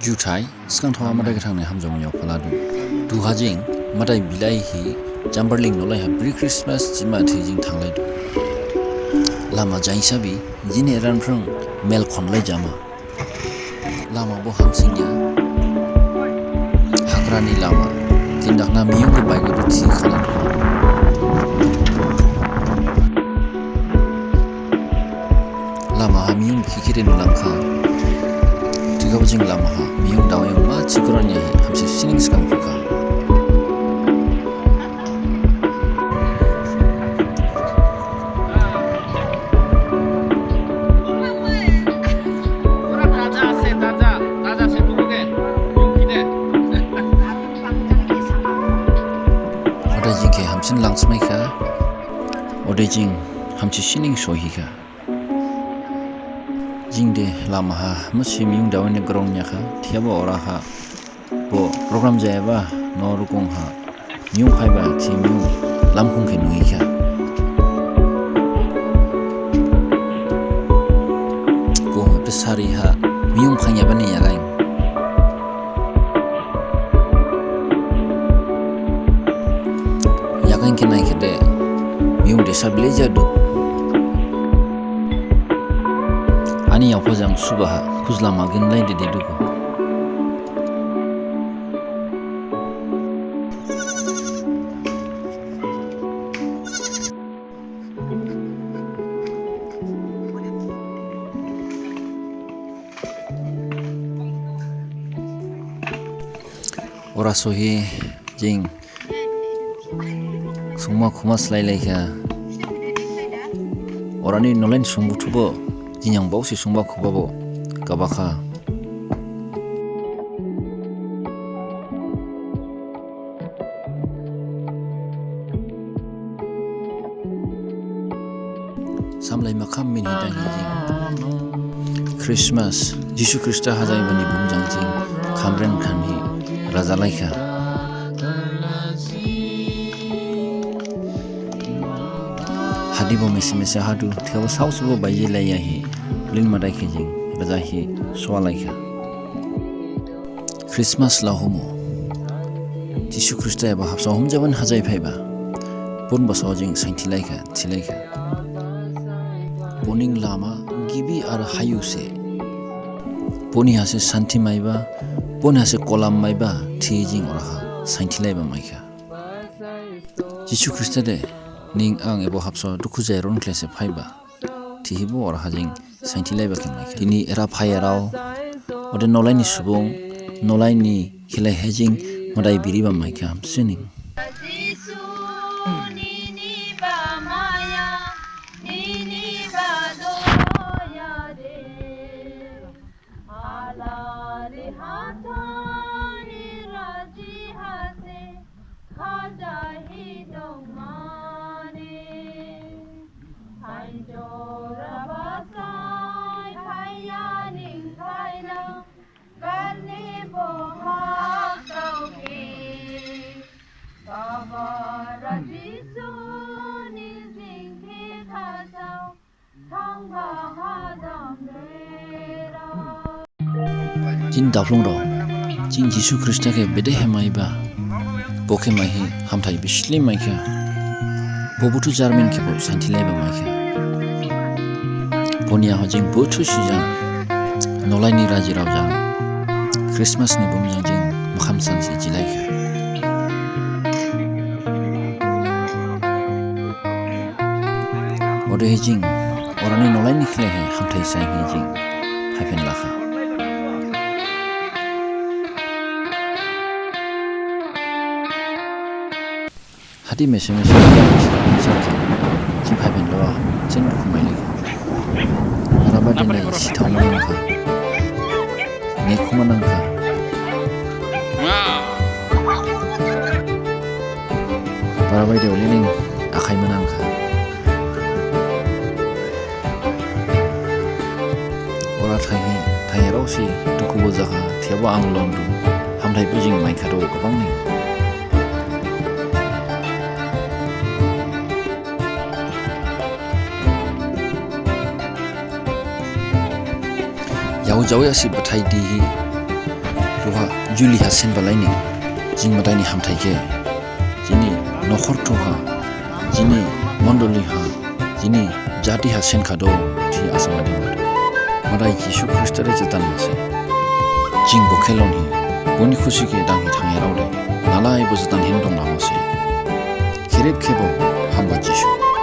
Jutai skang thawa madai kathang ne hamjong yo phaladu du hajing madai bilai hi jamberling nolai ha pre Christmas jima thijing thanglai du lama jaisabi jine ranprang mel khonlai jama lama bo hamsingya hakrani lama tindakna miyung bai go thi khala lama ha miyung khikire no langkha Gawjing lama ha miyung daw yang ma chikuran ya hamsi sining skam fuka odajing ke hamsin langsmai ka odajing hamsi sining sohi ka jingde lama ha masi miyung dawane grong nya kha thiaba ora ha bo program jaya ba no rukung ha miyung khai ba thi miyung lamkhung ke nui kha ko pesari ha miyung khanya bani ya gaing ya gaing ke nai khede miyung de sable jadu ani yang pojang subah kuzla magin lain di duku ora sohi jing sungma khumas lai kha orani nolain sungbu thubo jinyang bau si sungba khubabo kabakha samlai makham mini dangi jing Christmas Jisu Krista hajai bani bumjang jing khamren khami raja laika hadi bo mesi hadu thiaw sausubo baije laya hi lin madai khijing raja hi swalaika Christmas lahumo Jisu Krista ba hapsa humjaban hajai phaiba pun basojing saintilaika thilaika poning lama gibi ar hayu se poni hase santi maiba poni hase kolam maiba thijing oraha saintilaiba maika Jisu Krista de ning ang ebo hapso duku jairon klese phaiba thihibo or hajing saintilai ba kemai tini era phayarao ode nolai ni subong nolai ni khilai hejing madai biriba maika hamsining jin daflong ro jin Jisu Krista ke bede hemai ba boke mai hi hamthai bisli mai kha bobutu jarmen ke bo santilai ba mai kha ponia hojing botu sijang nolai ni raji rawjang Christmas ni bumjang jing mukham sansi jilai kha ode jing orani nolai ni khle he hamthai sai hi jing haifen lakha hadi mese sarka jing haifen lo chen khumai le araba dinai sithawang kha ne khumanang kha barabai de olining akhai manang kha ora thai rausi duku bojaha theba anglondu hamthai bijing mai kharo gabang ni Yaw jaw ya si bathai di tuha juli ha sen balaini jing madai ni hamthai ke jini nokhor tu ha jini mondoli ha jini jati ha sen khado thi asamadi madai Yeshu Christ re jatan mase jing bokheloni boni khushi ke dangi thangi rawde nalai bojatan hindong namase khirep khebo hamba Yeshu